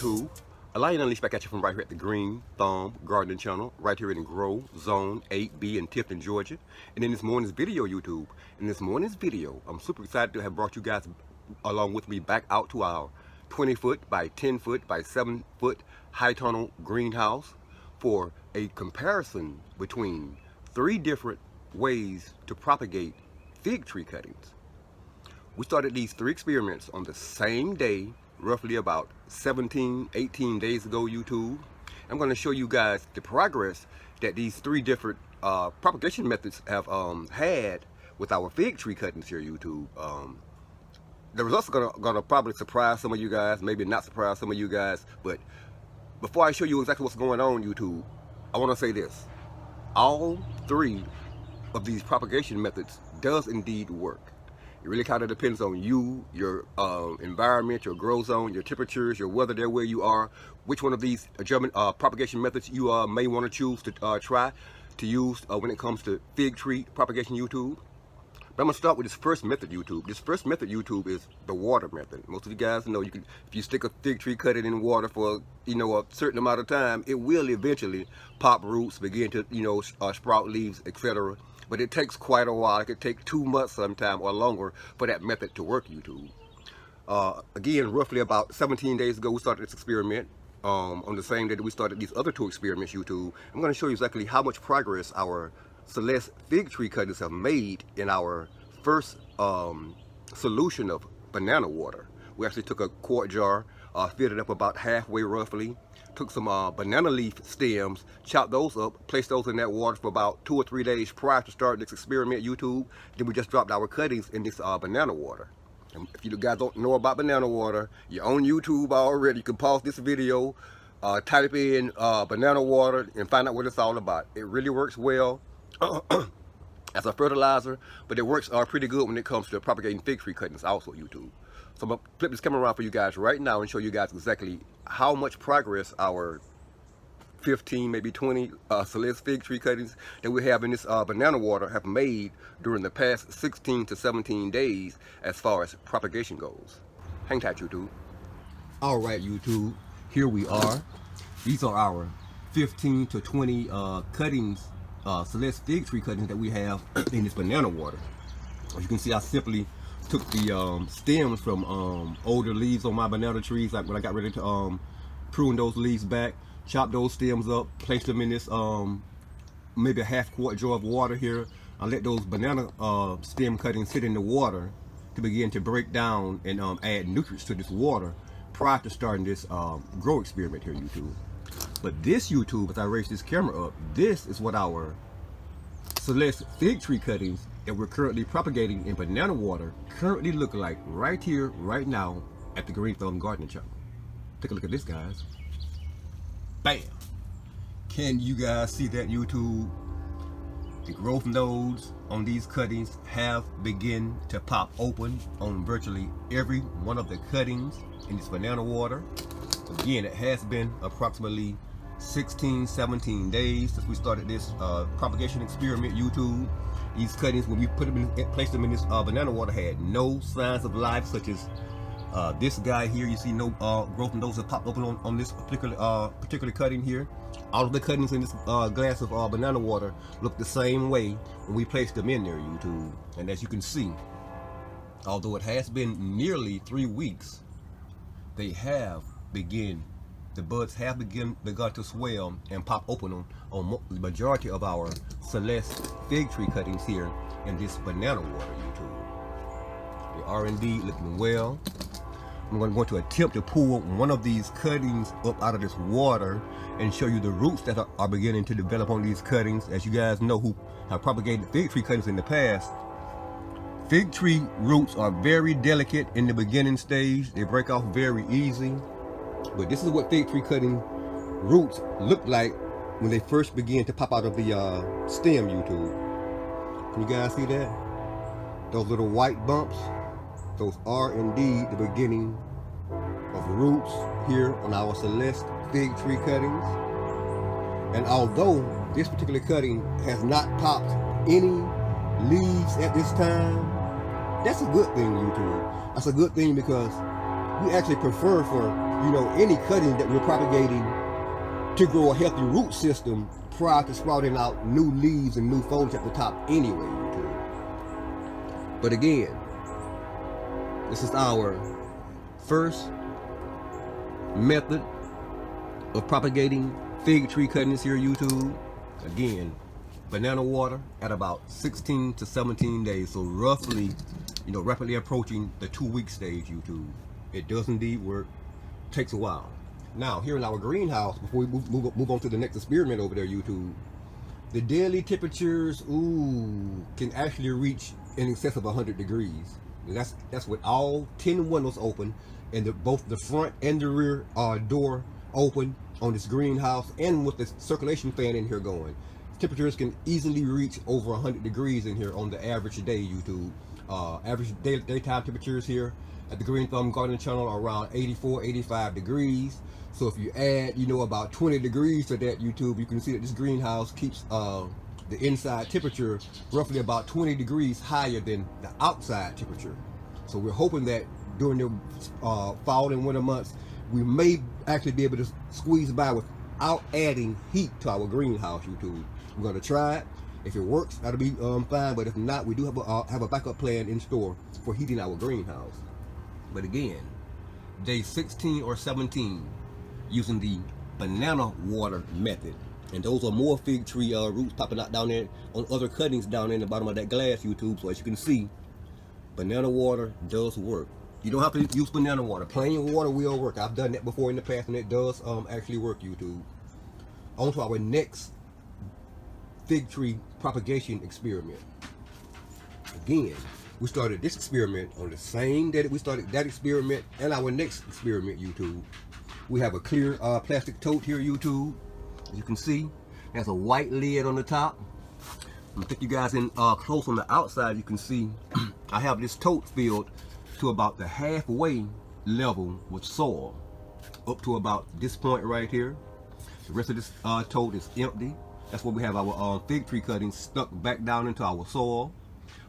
YouTube. Lion Unleashed back at you from right here at the Green Thumb Gardening Channel, right here in Grow Zone 8B in Tifton, Georgia. And in this morning's video, YouTube, I'm super excited to have brought you guys along with me back out to our 20-foot by 10-foot by 7-foot high tunnel greenhouse for a comparison between 3 different ways to propagate fig tree cuttings. We started these 3 experiments on the same day, roughly about 17, 18 days ago, YouTube. I'm going to show you guys the progress that these 3 different propagation methods have had with our fig tree cuttings here, YouTube. The results are gonna probably surprise some of you guys, maybe not surprise some of you guys, but before I show you exactly what's going on, YouTube, I want to say this. All 3 of these propagation methods does indeed work. It really kind of depends on you, your environment, your grow zone, your temperatures, your weather there where you are, which one of these propagation methods you may want to choose to try to use when it comes to fig tree propagation, YouTube. But I'm going to start with this first method, YouTube. This first method, YouTube, is the water method. Most of you guys know if you stick a fig tree, cut it in water for, a certain amount of time, it will eventually pop roots, begin to, sprout leaves, etc. But it takes quite a while. It could take 2 months sometime or longer for that method to work, YouTube. Again, roughly about 17 days ago, we started this experiment. On the same day that we started these other 2 experiments, YouTube. I'm going to show you exactly how much progress our Celeste fig tree cuttings have made in our first solution of banana water. We actually took a quart jar, filled it up about halfway roughly, took some banana leaf stems, chopped those up, placed those in that water for about 2 or 3 days prior to starting this experiment, YouTube. Then we just dropped our cuttings in this banana water. And if you guys don't know about banana water, you're on YouTube already. You can pause this video, type in banana water and find out what it's all about. It really works well as a fertilizer, but it works pretty good when it comes to propagating fig tree cuttings also, YouTube. So I'm going to flip this camera around for you guys right now and show you guys exactly how much progress our 15, maybe 20 Celeste fig tree cuttings that we have in this banana water have made during the past 16 to 17 days as far as propagation goes. Hang tight, YouTube. All right, YouTube, here we are. These are our 15 to 20 cuttings, Celeste fig tree cuttings that we have in this banana water. As you can see, I simply took the stems from older leaves on my banana trees, like when I got ready to prune those leaves back, chopped those stems up, placed them in this maybe a half quart jar of water here. I let those banana stem cuttings sit in the water to begin to break down and add nutrients to this water prior to starting this grow experiment here, YouTube. But this, YouTube, as I raise this camera up, this is what our Celeste fig tree cuttings that we're currently propagating in banana water currently look like right here, right now at the Green Thumb Gardening Channel. Take a look at this, guys. Bam! Can you guys see that, YouTube? The growth nodes on these cuttings have begun to pop open on virtually every one of the cuttings in this banana water. Again, it has been approximately 16, 17 days since we started this propagation experiment, YouTube. These cuttings, when we put them in, placed them in this banana water, had no signs of life, such as this guy here. You see no growth nodes have popped open on this particular cutting here. All of the cuttings in this glass of banana water look the same way when we placed them in there, YouTube. And as you can see, although it has been nearly 3 weeks, they have the buds have begun to swell and pop open on the majority of our Celeste fig tree cuttings here in this banana water, YouTube. They are indeed looking well. I'm going to attempt to pull one of these cuttings up out of this water and show you the roots that are beginning to develop on these cuttings. As you guys know who have propagated fig tree cuttings in the past, fig tree roots are very delicate in the beginning stage. They break off very easy. But this is what fig tree cutting roots look like when they first begin to pop out of the stem, YouTube. Can you guys see that? Those little white bumps, those are indeed the beginning of roots here on our Celeste fig tree cuttings. And although this particular cutting has not popped any leaves at this time, that's a good thing, YouTube. That's a good thing because we actually prefer for any cutting that we're propagating to grow a healthy root system prior to sprouting out new leaves and new foliage at the top anyway, YouTube. But again, this is our first method of propagating fig tree cuttings here, YouTube. Again, banana water at about 16 to 17 days. So roughly, rapidly approaching the 2-week stage, YouTube. It does indeed work. Takes a while. Now, here in our greenhouse, before we move on to the next experiment over there, YouTube, the daily temperatures, can actually reach in excess of 100 degrees. And that's with all 10 windows open, and both the front and the rear door open on this greenhouse, and with the circulation fan in here going. Temperatures can easily reach over 100 degrees in here on the average day, YouTube. Average daytime temperatures here at the Green Thumb Garden Channel are around 84, 85 degrees. So if you add, about 20 degrees to that, YouTube, you can see that this greenhouse keeps the inside temperature roughly about 20 degrees higher than the outside temperature. So we're hoping that during the fall and winter months, we may actually be able to squeeze by without adding heat to our greenhouse, YouTube. We're going to try it. If it works, that'll be fine. But if not, we do have a backup plan in store for heating our greenhouse. But again, day 16 or 17, using the banana water method. And those are more fig tree roots popping out down there on other cuttings down there in the bottom of that glass, YouTube. So as you can see, banana water does work. You don't have to use banana water. Plain water will work. I've done that before in the past, and it does actually work, YouTube. On to our next fig tree propagation experiment. Again, we started this experiment on the same day that we started that experiment and our next experiment, YouTube. We have a clear plastic tote here, YouTube. As you can see, there's a white lid on the top. I'm gonna take you guys in close on the outside. You can see I have this tote filled to about the halfway level with soil, up to about this point right here. The rest of this tote is empty. That's where we have our fig tree cuttings stuck back down into our soil.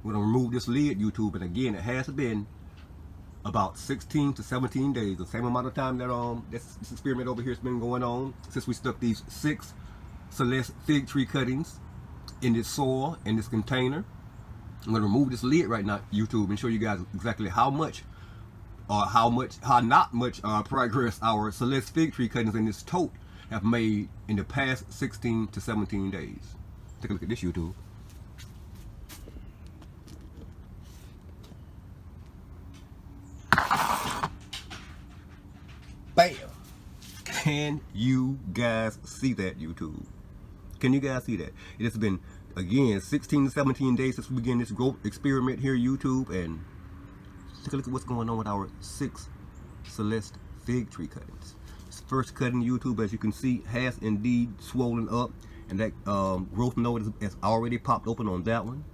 We're gonna remove this lid, YouTube, and again, it has been about 16 to 17 days, the same amount of time that this experiment over here has been going on since we stuck these 6 Celeste fig tree cuttings in this soil, in this container. I'm gonna remove this lid right now, YouTube, and show you guys exactly how not much progress our Celeste fig tree cuttings in this tote have made in the past 16 to 17 days. Take a look at this, YouTube. Bam! Can you guys see that, YouTube? Can you guys see that? It has been, again, 16 to 17 days since we began this growth experiment here, YouTube, and take a look at what's going on with our 6 Celeste fig tree cuttings. This first cutting, YouTube, as you can see, has indeed swollen up, and that growth node has already popped open on that one.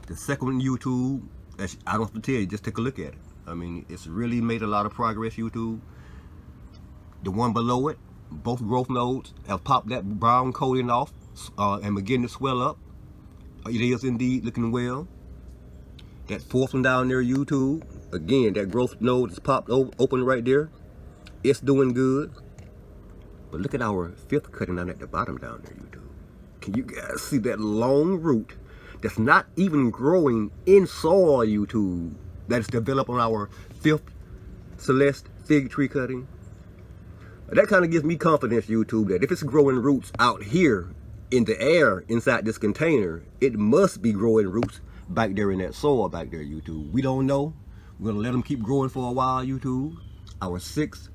The second one, YouTube, I don't have to tell you, just take a look at it. I mean, it's really made a lot of progress, YouTube. The one below it, both growth nodes have popped that brown coating off and begin to swell up. It is indeed looking well. That fourth one down there, YouTube, again, that growth node is popped open right there. It's doing good. But look at our 5th cutting down at the bottom down there, YouTube. Can you guys see that long root that's not even growing in soil, YouTube, that is developed on our 5th Celeste fig tree cutting? That kind of gives me confidence, YouTube, that if it's growing roots out here in the air inside this container, it must be growing roots back there in that soil back there, YouTube. We don't know. We're going to let them keep growing for a while, YouTube. Our 6th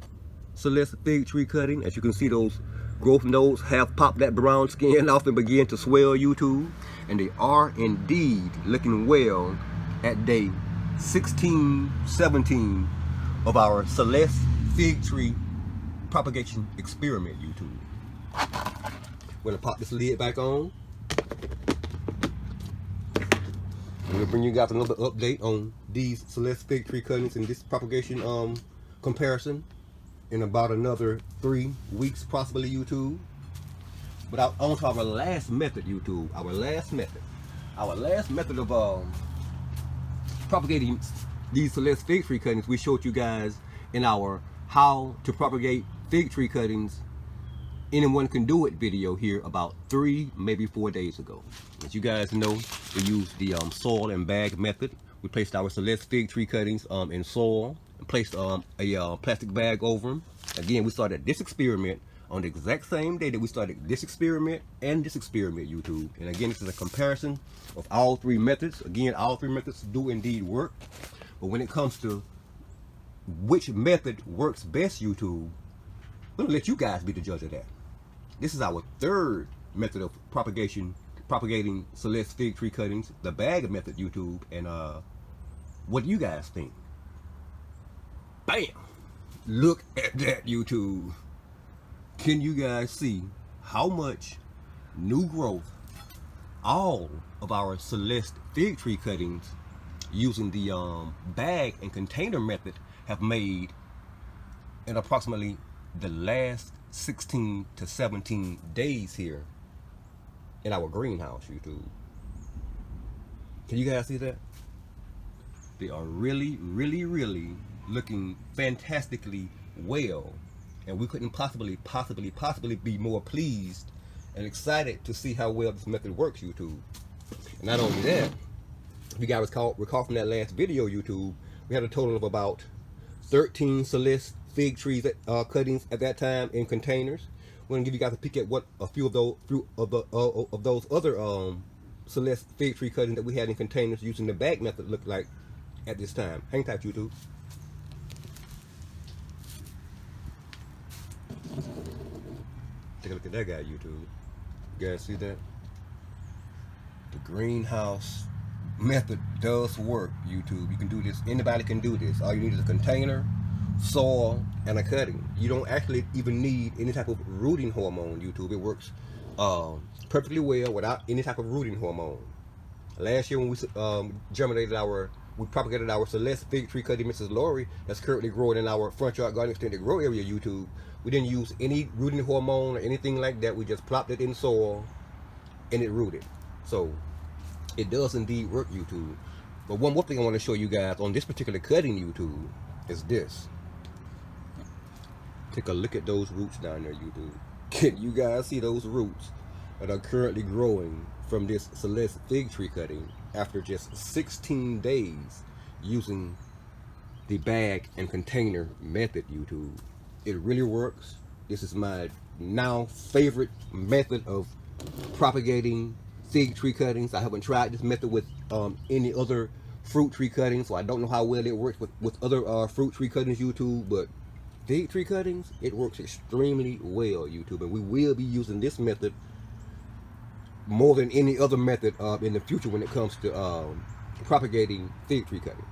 Celeste fig tree cutting, as you can see, those growth nodes have popped that brown skin off and begin to swell, YouTube. And they are indeed looking well at day 16, 17 of our Celeste fig tree propagation experiment, YouTube. We're gonna pop this lid back on. I'm gonna bring you guys another update on these Celeste fig tree cuttings and this propagation comparison in about another 3 weeks, possibly, YouTube. But on to our last method, YouTube. Our last method of propagating these Celeste fig tree cuttings we showed you guys in our how to propagate fig tree cuttings anyone can do it video here about 3, maybe 4 days ago. As you guys know, we used the soil and bag method. We placed our Celeste fig tree cuttings in soil and placed a plastic bag over them. Again, we started this experiment on the exact same day that we started this experiment and this experiment, YouTube. And again, this is a comparison of all 3 methods. Again, all 3 methods do indeed work. But when it comes to which method works best, YouTube, we're gonna let you guys be the judge of that. This is our 3rd method of propagating Celeste fig tree cuttings, the bag method, YouTube. And what do you guys think? Bam! Look at that, YouTube. Can you guys see how much new growth all of our Celeste fig tree cuttings using the bag and container method have made in approximately the last 16 to 17 days here in our greenhouse, YouTube? Can you guys see that? They are really, really, really looking fantastically well, and we couldn't possibly be more pleased and excited to see how well this method works, YouTube. And not only that, if you guys recall from that last video, YouTube, we had a total of about 13 Celeste fig trees cuttings at that time in containers. We're gonna give you guys a peek at what a few of those other Celeste fig tree cuttings that we had in containers using the bag method looked like at this time. Hang tight, YouTube. Take a look at that guy, YouTube. You guys see that? The greenhouse method does work, YouTube. You can do this. Anybody can do this. All you need is a container, soil, and a cutting. You don't actually even need any type of rooting hormone, YouTube. It works perfectly well without any type of rooting hormone. Last year when we propagated our Celeste fig tree cutting Mrs. Lori that's currently growing in our front yard garden extended grow area, YouTube. We didn't use any rooting hormone or anything like that. We just plopped it in soil and it rooted. So it does indeed work, YouTube. But one more thing I want to show you guys on this particular cutting, YouTube, is this. Take a look at those roots down there, YouTube. Can you guys see those roots that are currently growing from this Celeste fig tree cutting after just 16 days using the bag and container method, YouTube? It really works. This is my now favorite method of propagating fig tree cuttings. I haven't tried this method with any other fruit tree cuttings, so I don't know how well it works with other fruit tree cuttings, YouTube. But fig tree cuttings, it works extremely well, YouTube, and we will be using this method more than any other method in the future when it comes to propagating fig tree cuttings.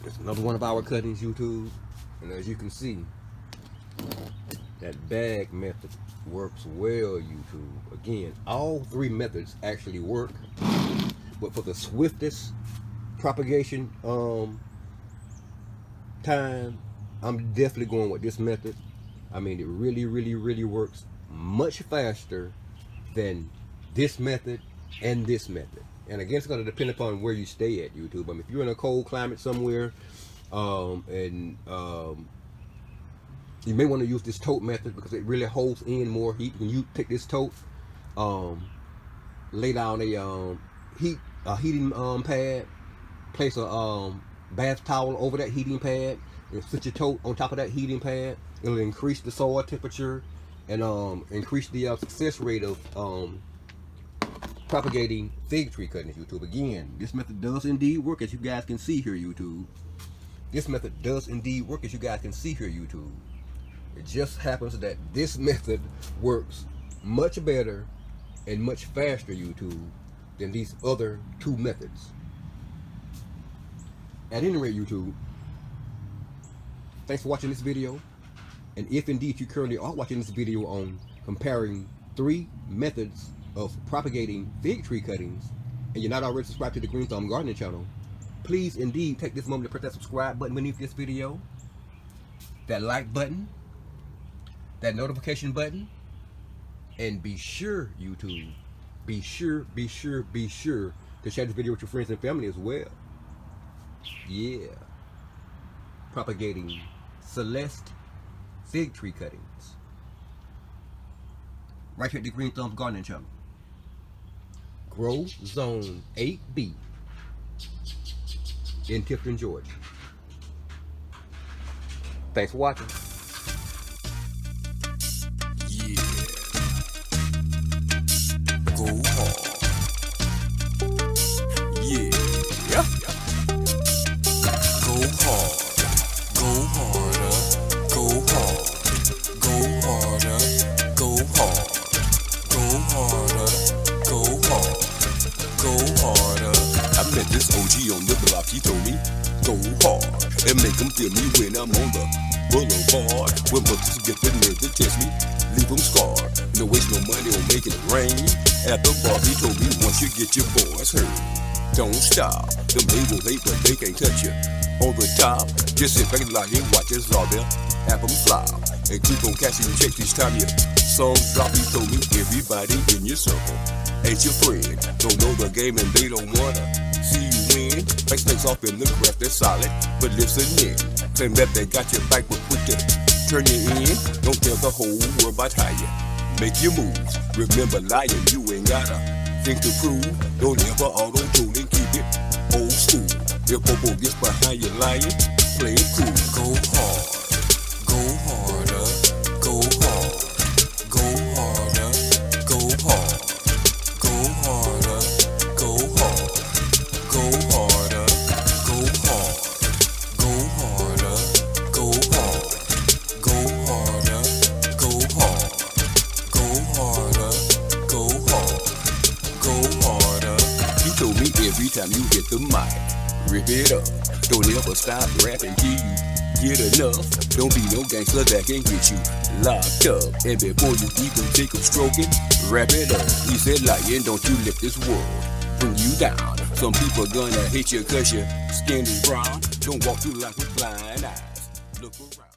It's another one of our cuttings, YouTube, and as you can see, that bag method works well, YouTube. Again, all 3 methods actually work, but for the swiftest propagation time, I'm definitely going with this method. I mean, it really, really, really works much faster than this method and this method. And again, it's going to depend upon where you stay at, YouTube. I mean, if you're in a cold climate somewhere, you may want to use this tote method because it really holds in more heat. When you take this tote, lay down a heating pad, place a bath towel over that heating pad, and sit your tote on top of that heating pad. It'll increase the soil temperature and increase the success rate of propagating fig tree cuttings, YouTube. Again, this method does indeed work, as you guys can see here, YouTube. This method does indeed work, as you guys can see here, YouTube. It just happens that this method works much better and much faster, YouTube, than these other 2 methods. At any rate, YouTube, thanks for watching this video. And if indeed you currently are watching this video on comparing 3 methods of propagating fig tree cuttings, and you're not already subscribed to the Green Thumb Gardening channel, please indeed take this moment to press that subscribe button beneath this video, that like button, that notification button, and be sure, YouTube, be sure to share this video with your friends and family as well. Yeah. propagating Celeste fig tree cuttings right here at the Green Thumb Gardening Channel. Grow Zone 8B in Tifton, Georgia. Thanks for watching. Yeah. Go hard. Yeah. Go hard. Go harder. Go hard. Go harder. Go hard. Go harder. Go hard. Go harder. I met this OG on the block. He told me, go hard and make them feel me when I'm on the boulevard. When books get the nerve to test me, leave them scarred. No waste no money on making it rain. At the bar, he told me once you get your boys heard, don't stop. Them labels hate, but they can't touch you. On the top, just sit back and lie and watch us all there. Have them fly and keep on catching checks each time your songs drop. He told me everybody in your circle ain't your friend. Don't know the game and they don't wanna see you win. Like snakes off in the grass, they're solid, but listen in. Claim that they got your back, but quick to turn you in. Don't tell the whole world about how you make your moves. Remember lying, you ain't gotta think to prove. Don't ever auto-tune and keep it old school. If Popo gets behind you lying, play it cool. Go hard, go harder, go hard, go harder, go hard, go harder, go hard, go harder, go hard, go harder, go hard, go harder, go hard, go harder, go hard, go harder. He told me every time you hit the mic, rip it up. Don't ever stop rapping till you get enough. Don't be no gangster that can get you locked up. And before you even take a stroking, wrap it up. He said, lying, don't you let this world bring you down. Some people gonna hate you cause your skin is brown. Don't walk through life with blind eyes. Look around.